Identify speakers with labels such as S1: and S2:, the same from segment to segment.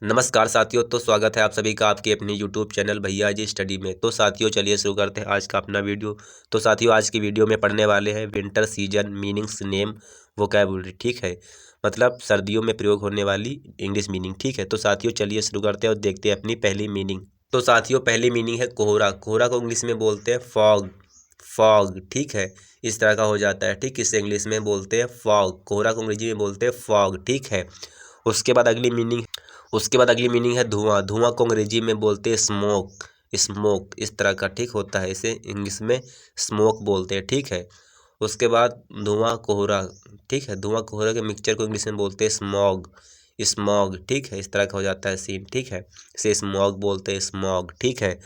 S1: नमस्कार साथियों। तो स्वागत है आप सभी का आपके अपने यूट्यूब चैनल भैया जी स्टडी में। तो साथियों चलिए शुरू करते हैं आज का अपना वीडियो। तो साथियों आज की वीडियो में पढ़ने वाले हैं winter season meanings name vocabulary. ठीक है, मतलब सर्दियों में प्रयोग होने वाली इंग्लिश मीनिंग। ठीक है, तो साथियों चलिए शुरू करते हैं और देखते हैं अपनी पहली मीनिंग। तो साथियों पहली मीनिंग है कोहरा। कोहरा को इंग्लिश में बोलते हैं फॉग। फॉग ठीक है, इस तरह का हो जाता है। ठीक, इसे इंग्लिश में बोलते हैं फॉग। कोहरा को अंग्रेजी में बोलते हैं फॉग। ठीक है, उसके बाद अगली मीनिंग है धुआं। धुआं को अंग्रेजी में बोलते हैं स्मोक। स्मोक इस तरह का ठीक होता है, इसे इंग्लिश में स्मोक बोलते हैं। ठीक है, उसके बाद धुआं कोहरा। ठीक है, धुआं कोहरा के मिक्सचर को इंग्लिश में बोलते हैं स्मॉग। स्मॉग ठीक है, इस तरह का हो जाता है सीन। ठीक है, इसे स्मॉग बोलते हैं, स्मॉग। ठीक है,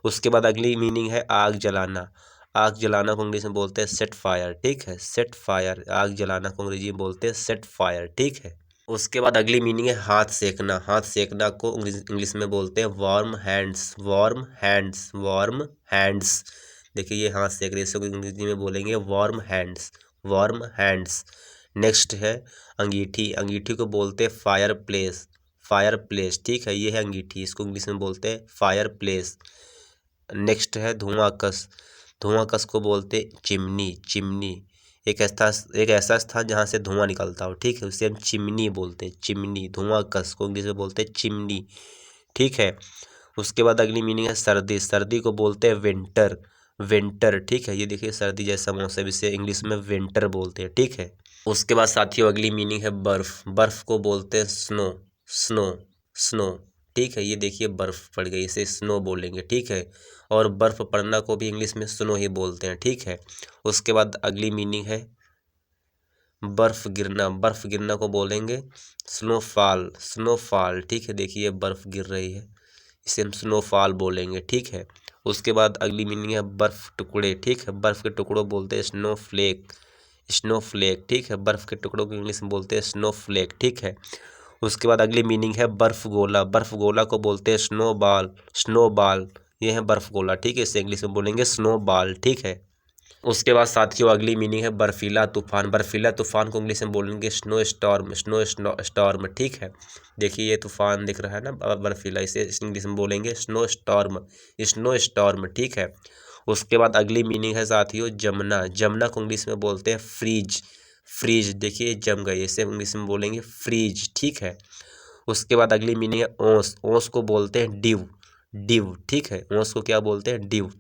S1: उसके बाद अगली मीनिंग है आग जलाना। आग जलाना को इंग्लिश में बोलते हैं सेट फायर। ठीक है, सेट फायर। आग जलाना को अंग्रेजी में बोलते हैं सेट फायर। ठीक है, उसके बाद अगली मीनिंग है हाथ सेकना। हाथ सेकना को इंग्लिश में बोलते हैं warm hands. Warm hands, warm hands. देखिए ये हाथ सेक रहे, इसको अंग्रेजी में बोलेंगे warm hands. Warm hands. Next है अंगीठी। अंगीठी को बोलते हैं फायर प्लेस। फायर प्लेस ठीक है, ये है अंगीठी, इसको इंग्लिश में बोलते हैं फायर प्लेस। नेक्स्ट है धुआंकस। धुआंकस को बोलते चिमनी। चिमनी एक ऐसा स्थान जहाँ से धुआं निकलता हो। ठीक है, उसे हम चिमनी बोलते हैं, चिमनी। धुआंकस को इंग्लिश में बोलते हैं चिमनी। ठीक है, उसके बाद अगली मीनिंग है सर्दी। सर्दी को बोलते हैं विंटर। विंटर ठीक है, ये देखिए सर्दी जैसा मौसम, इसे इंग्लिश में विंटर बोलते हैं। ठीक है, उसके बाद साथियों अगली मीनिंग है बर्फ। बर्फ को बोलते हैं स्नो। स्नो, स्नो ठीक है, ये देखिए बर्फ पड़ गई, इसे स्नो बोलेंगे। ठीक है, और बर्फ पड़ना को भी इंग्लिश में स्नो ही बोलते हैं। ठीक है, उसके बाद अगली मीनिंग है बर्फ गिरना। बर्फ गिरना को बोलेंगे स्नोफॉल। स्नोफॉल ठीक है, देखिए बर्फ गिर रही है, इसे हम स्नोफॉल बोलेंगे। ठीक है, उसके बाद अगली मीनिंग है बर्फ टुकड़े। ठीक है, बर्फ के टुकड़ों बोलते हैं स्नोफ्लेक। स्नोफ्लेक ठीक है, बर्फ के टुकड़ों को इंग्लिश में बोलते हैं स्नोफ्लेक। ठीक है, उसके बाद अगली मीनिंग है बर्फ गोला। बर्फ गोला को बोलते हैं स्नो बॉल। स्नो बॉल ये है बर्फ गोला। ठीक है, इसे इंग्लिश में बोलेंगे स्नो बॉल। ठीक है, उसके बाद साथियों अगली मीनिंग है बर्फीला तूफान। बर्फीला तूफान को इंग्लिश में बोलेंगे स्नो स्टॉर्म। स्नो स्टॉर्म ठीक है, देखिए ये तूफान दिख रहा है ना बर्फीला, इसे इंग्लिश में बोलेंगे स्नो स्टॉर्म। स्नो स्टॉर्म ठीक है, उसके बाद अगली मीनिंग है साथियों जमना। जमना को इंग्लिश में बोलते हैं फ्रीज। फ्रीज देखिए जम गई, इसे इंग्लिश में बोलेंगे फ्रीज। ठीक है, उसके बाद अगली मीनिंग है ओस। ओस को बोलते हैं डिव। डिव ठीक है, ओस को क्या बोलते हैं डिव।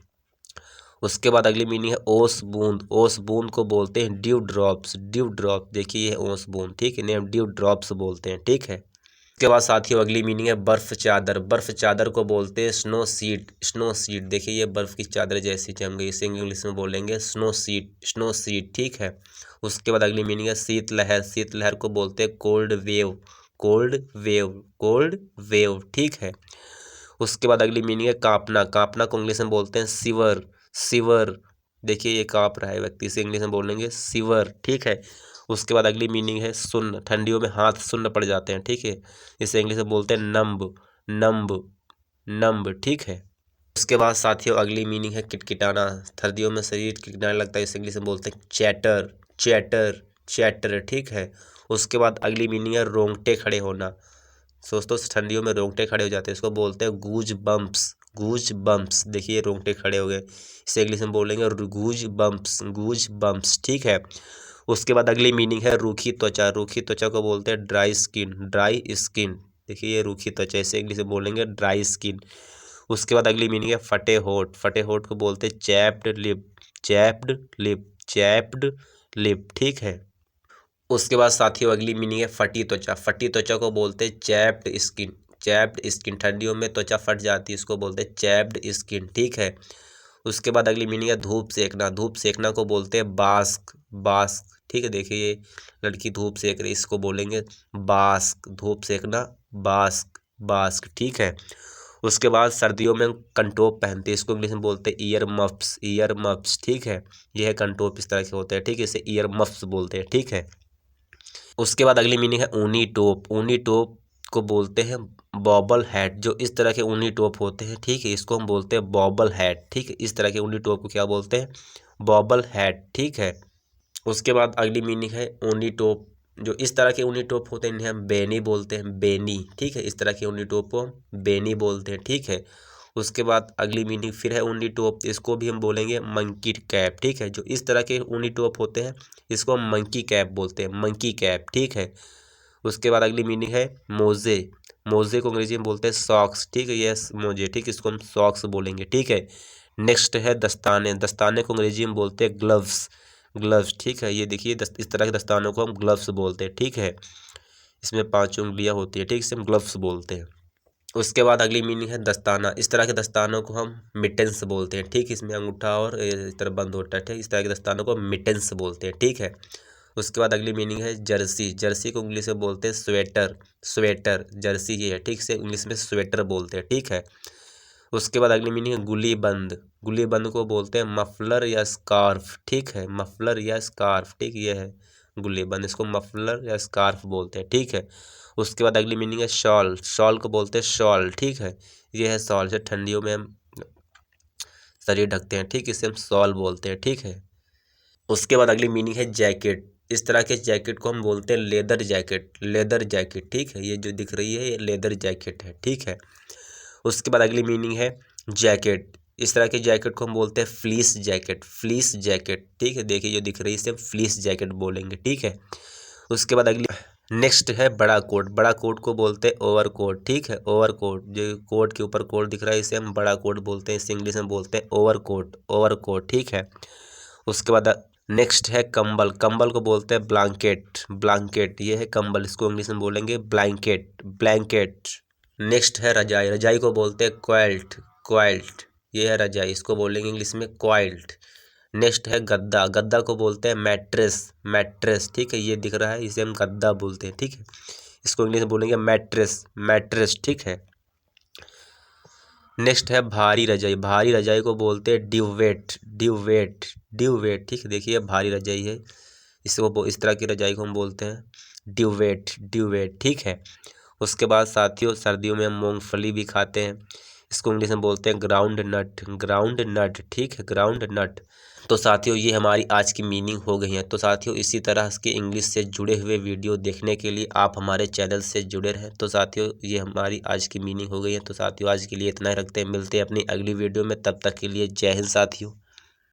S1: उसके बाद अगली मीनिंग है ओस बूंद। ओस बूंद को बोलते हैं ड्यू ड्रॉप्स। ड्यू ड्रॉप देखिए ये है ओस बूंद। ठीक है, इन्हें हम ड्यू ड्रॉप्स बोलते हैं। ठीक है, उसके बाद साथियों अगली मीनिंग है बर्फ चादर। बर्फ चादर को बोलते हैं स्नो सीट। स्नो सीट देखिए ये बर्फ की चादर जैसी जम गई, इसे इंग्लिश में बोलेंगे स्नो सीट। स्नो सीट ठीक है, उसके बाद अगली मीनिंग है शीतलहर। शीतलहर को बोलते हैं cold wave. Cold wave, cold wave ठीक है, उसके बाद अगली मीनिंग है कांपना। कांपना को इंग्लिश में बोलते हैं सिवर। सिवर देखिए ये कांप रहा है व्यक्ति, इसे इंग्लिश में बोलेंगे सिवर। ठीक है, उसके बाद अगली मीनिंग है सुन्न। ठंडियों में हाथ सुन्न पड़ जाते हैं। ठीक है, इसे इंग्लिश में बोलते हैं नम्ब। नम्ब, नम्ब ठीक है, उसके बाद साथियों अगली मीनिंग है किटकिटाना। सर्दियों में शरीर किटकिटाने लगता है, इसे इंग्लिश में बोलते हैं चैटर। चैटर, चैटर ठीक है, उसके बाद अगली मीनिंग है रोंगटे खड़े होना। दोस्तों ठंडियों में रोंगटे खड़े हो जाते हैं, इसको बोलते हैं गूज बम्प्स। गूज बम्प्स देखिए रोंगटे खड़े हो गए, इसे इंग्लिश में बोलेंगे गूज बम्प्स। गूज बम्प्स ठीक है, उसके बाद अगली मीनिंग है रूखी त्वचा। रूखी त्वचा को बोलते हैं ड्राई स्किन। ड्राई स्किन देखिए ये रूखी त्वचा, इसे इंग्लिश में बोलेंगे ड्राई स्किन। उसके बाद अगली मीनिंग है फटे होठ। फटे होठ को बोलते हैं chapped lip. Chapped lip, chapped lip ठीक है, उसके बाद साथियों अगली मीनिंग है फटी त्वचा। फटी त्वचा को बोलते हैं चैप्ड स्किन। चैप्ड स्किन ठंडियों में त्वचा फट जाती है, इसको बोलते हैं चैप्ड स्किन। ठीक है, उसके बाद अगली मीनिंग है धूप सेकना। धूप सेकना को बोलते हैं बास्क। बास्क ठीक है, देखिए ये लड़की धूप सेक रही, इसको बोलेंगे बास्क। धूप सेकना बास्क, बास्क ठीक है, उसके बाद सर्दियों में कंटोप पहनते हैं, इसको इंग्लिश में बोलते हैं ईयर मफ्स। ईयर मफ्स ठीक है, यह कंटोप इस तरह के होते हैं। ठीक है, इसे ईयर मफ्स बोलते हैं। ठीक है, उसके बाद अगली मीनिंग है ऊनी टोप। ऊनी टोप को बोलते हैं बॉबल हैट। जो इस तरह के ऊनी टोप होते हैं, ठीक है, इसको हम बोलते हैं बॉबल हैट। ठीक है, इस तरह के ऊनी टोप को क्या बोलते हैं, बॉबल हैट। ठीक है, उसके बाद अगली मीनिंग है ऊनी टोप। जो इस तरह के ऊनी टोप होते हैं इन्हें हम बेनी बोलते हैं, बेनी, ठीक है। इस तरह के ऊनी टोप को हम बेनी बोलते हैं, ठीक है। उसके बाद अगली मीनिंग फिर है ऊनी टोप, इसको भी हम बोलेंगे मंकी कैप, ठीक है। जो इस तरह के ऊनी टोप होते हैं इसको हम मंकी कैप बोलते हैं, मंकी कैप, ठीक है। उसके बाद अगली मीनिंग है मोजे, मोजे को अंग्रेजी में बोलते हैं सॉक्स, ठीक है। यस मोजे, ठीक, इसको हम सॉक्स बोलेंगे, ठीक है। नेक्स्ट है दस्ताने, दस्ताने को अंग्रेजी में बोलते हैं ग्लव्स, ग्लव्स, ठीक है। ये देखिए इस तरह के दस्तानों को हम ग्लव्स बोलते हैं, ठीक है। इसमें 5 उंगलियां होती है, ठीक, इसे हम ग्लव्स बोलते हैं। उसके बाद अगली मीनिंग है दस्ताना, इस तरह के दस्तानों को हम मिटेंस बोलते हैं, ठीक। इसमें अंगूठा और इस तरह बंद होता है, ठीक। इस तरह के दस्तानों को मिटेंस बोलते हैं, ठीक है। उसके बाद अगली मीनिंग है जर्सी, जर्सी को इंग्लिश में बोलते हैं स्वेटर, स्वेटर, जर्सी ये है, ठीक से इंग्लिश में स्वेटर बोलते हैं, ठीक है। उसके बाद अगली मीनिंग है गुली बंद, गुली बंद को बोलते हैं मफलर या स्कार्फ, ठीक है, मफलर या स्कार्फ, ठीक, ये है गुली बंद, इसको मफलर या स्कार्फ बोलते हैं, ठीक है। उसके बाद अगली मीनिंग है शॉल, शॉल को बोलते हैं शॉल, ठीक है। ये है शॉल, से ठंडियों में हम शरीर ढकते हैं, ठीक, इसे हम शॉल बोलते हैं, ठीक है। उसके बाद अगली मीनिंग है जैकेट, इस तरह के जैकेट को हम बोलते हैं लेदर जैकेट, लेदर जैकेट, ठीक है। ये जो दिख रही है ये लेदर जैकेट है, ठीक है। उसके बाद अगली मीनिंग है जैकेट, इस तरह के जैकेट को हम बोलते हैं फ्लीस जैकेट, फ्लीस जैकेट, ठीक है। देखिए जो दिख रही है इसे फ्लीस जैकेट बोलेंगे, ठीक है। उसके बाद अगली नेक्स्ट है बड़ा कोट, बड़ा कोट को बोलते हैं ओवर कोट, ठीक है, ओवर कोट, जो कोट के ऊपर कोट दिख रहा है इसे हम बड़ा कोट बोलते हैं, इसे इंग्लिश में बोलते हैं ओवर कोट, ओवर कोट, ठीक है। उसके बाद नेक्स्ट है कंबल, कंबल को बोलते हैं ब्लैंकेट, ब्लैंकेट, ये है कंबल, इसको इंग्लिश में बोलेंगे ब्लैंकेट, ब्लैंकेट। नेक्स्ट है रजाई, रजाई को बोलते हैं क्वाइल्ट, क्वाइल्ट, ये है रजाई, इसको बोलेंगे इंग्लिश में क्वाइल्ट। नेक्स्ट है गद्दा, गद्दा को बोलते हैं मैट्रेस, मैट्रेस, ठीक है। ये दिख रहा है इसे हम गद्दा बोलते हैं, ठीक है, इसको इंग्लिश में बोलेंगे मैट्रेस, मैट्रेस, ठीक है। नेक्स्ट है भारी रजाई, भारी रजाई को बोलते हैं ड्यूवेट, ड्यूवेट, ड्यूवेट, ठीक है। देखिए भारी रजाई है, इसको इस तरह की रजाई को हम बोलते हैं ड्यूवेट, ड्यूवेट, ठीक है। उसके बाद साथियों सर्दियों में हम मूंगफली भी खाते हैं, इसको इंग्लिश में बोलते हैं ग्राउंड नट, ग्राउंड नट, ठीक है, ग्राउंड नट। तो साथियों ये हमारी आज की मीनिंग हो गई है। तो साथियों इसी तरह के इंग्लिश से जुड़े हुए वीडियो देखने के लिए आप हमारे चैनल से जुड़े रहें। तो साथियों ये हमारी आज की मीनिंग हो गई है। तो साथियों आज के लिए इतना ही रखते हैं, मिलते हैं अपनी अगली वीडियो में, तब तक के लिए जय हिंद साथियों।